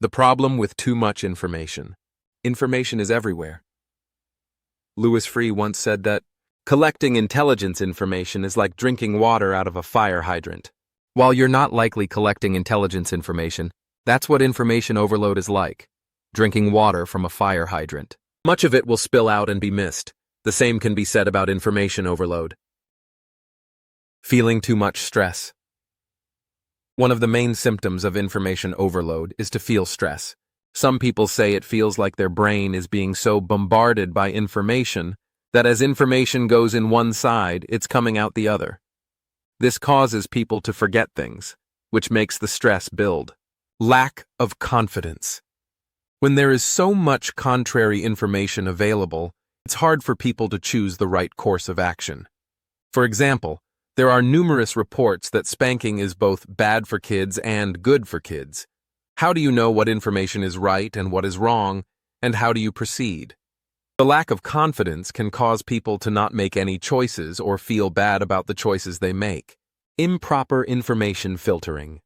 The problem with too much information. Information is everywhere. Louis Freeh once said that collecting intelligence information is like drinking water out of a fire hydrant. While you're not likely collecting intelligence information, that's what information overload is like, drinking water from a fire hydrant. Much of it will spill out and be missed. The same can be said about information overload. Feeling too much stress. One of the main symptoms of information overload is to feel stress. Some people say it feels like their brain is being so bombarded by information that as information goes in one side, it's coming out the other. This causes people to forget things, which makes the stress build. Lack of confidence. When there is so much contrary information available, it's hard for people to choose the right course of action. For example, there are numerous reports that spanking is both bad for kids and good for kids. How do you know what information is right and what is wrong, and how do you proceed? The lack of confidence can cause people to not make any choices or feel bad about the choices they make. Improper information filtering.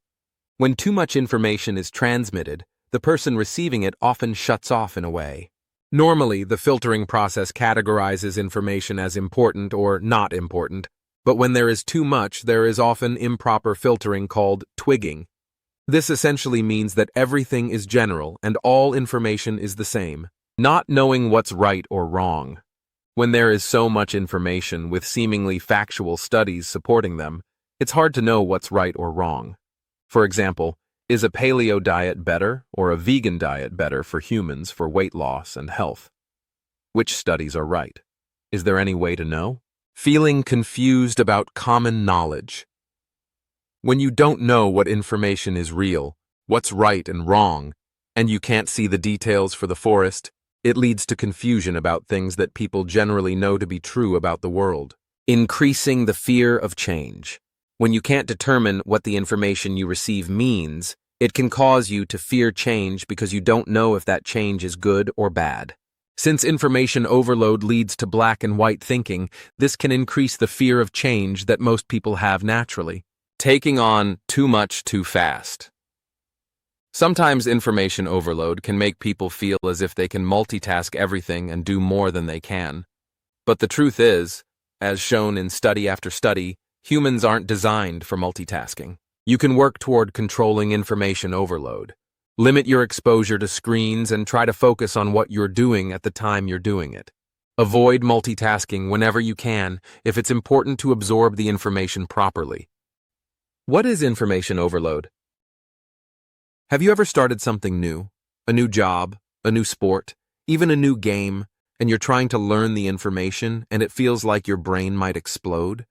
When too much information is transmitted, the person receiving it often shuts off in a way. Normally, the filtering process categorizes information as important or not important, but when there is too much, there is often improper filtering called twigging. This essentially means that everything is general and all information is the same, not knowing what's right or wrong. When there is so much information with seemingly factual studies supporting them, it's hard to know what's right or wrong. For example, is a paleo diet better or a vegan diet better for humans for weight loss and health? Which studies are right? Is there any way to know? Feeling confused about common knowledge. When you don't know what information is real, what's right and wrong, and you can't see the details for the forest, it leads to confusion about things that people generally know to be true about the world. Increasing the fear of change. When you can't determine what the information you receive means, it can cause you to fear change because you don't know if that change is good or bad. Since information overload leads to black and white thinking, this can increase the fear of change that most people have naturally. Taking on too much too fast. Sometimes information overload can make people feel as if they can multitask everything and do more than they can. But the truth is, as shown in study after study, humans aren't designed for multitasking. You can work toward controlling information overload. Limit your exposure to screens and try to focus on what you're doing at the time you're doing it. Avoid multitasking whenever you can if it's important to absorb the information properly. What is information overload? Have you ever started something new? A new job, a new sport, even a new game, and you're trying to learn the information and it feels like your brain might explode?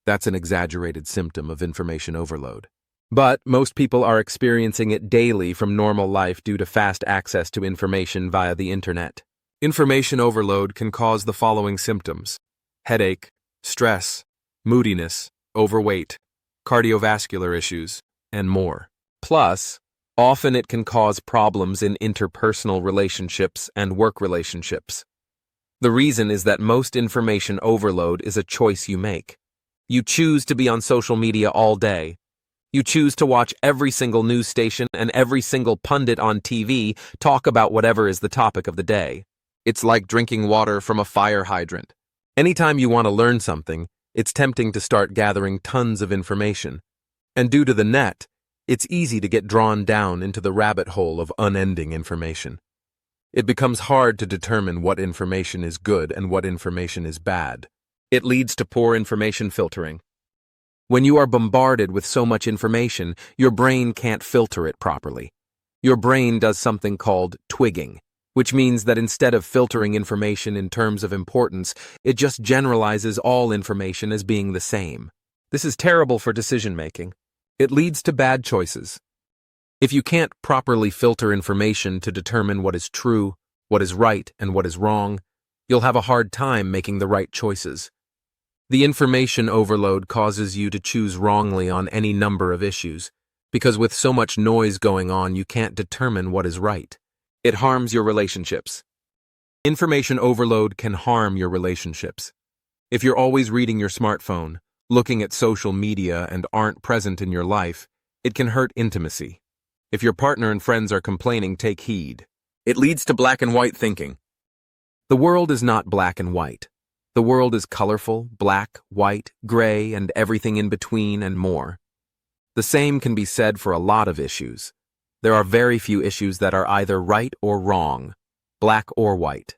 That's an exaggerated symptom of information overload. But most people are experiencing it daily from normal life due to fast access to information via the internet. Information overload can cause the following symptoms: headache, stress, moodiness, overweight, cardiovascular issues, and more. Plus, often it can cause problems in interpersonal relationships and work relationships. The reason is that most information overload is a choice you make. You choose to be on social media all day. You choose to watch every single news station and every single pundit on TV talk about whatever is the topic of the day. It's like drinking water from a fire hydrant. Anytime you want to learn something, it's tempting to start gathering tons of information. And due to the net, it's easy to get drawn down into the rabbit hole of unending information. It becomes hard to determine what information is good and what information is bad. It leads to poor information filtering. When you are bombarded with so much information, your brain can't filter it properly. Your brain does something called twigging, which means that instead of filtering information in terms of importance, it just generalizes all information as being the same. This is terrible for decision-making. It leads to bad choices. If you can't properly filter information to determine what is true, what is right, and what is wrong, you'll have a hard time making the right choices. The information overload causes you to choose wrongly on any number of issues, because with so much noise going on, you can't determine what is right. It harms your relationships. Information overload can harm your relationships. If you're always reading your smartphone, looking at social media, and aren't present in your life, it can hurt intimacy. If your partner and friends are complaining, take heed. It leads to black and white thinking. The world is not black and white. The world is colorful, black, white, gray, and everything in between and more. The same can be said for a lot of issues. There are very few issues that are either right or wrong, black or white.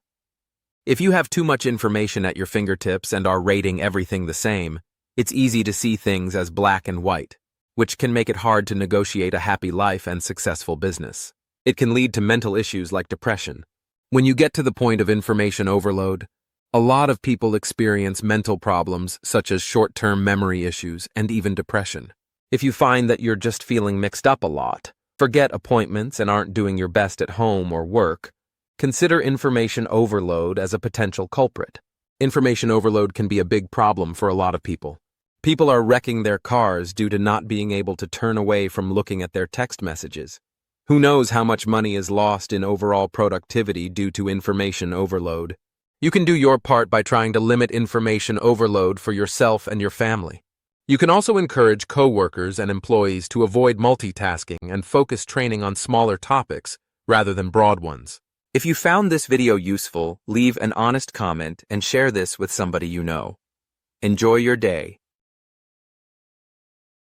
If you have too much information at your fingertips and are rating everything the same, it's easy to see things as black and white, which can make it hard to negotiate a happy life and successful business. It can lead to mental issues like depression. When you get to the point of information overload, a lot of people experience mental problems such as short-term memory issues and even depression. If you find that you're just feeling mixed up a lot, forget appointments and aren't doing your best at home or work, consider information overload as a potential culprit. Information overload can be a big problem for a lot of people. People are wrecking their cars due to not being able to turn away from looking at their text messages. Who knows how much money is lost in overall productivity due to information overload? You can do your part by trying to limit information overload for yourself and your family. You can also encourage coworkers and employees to avoid multitasking and focus training on smaller topics rather than broad ones. If you found this video useful, leave an honest comment and share this with somebody you know. Enjoy your day.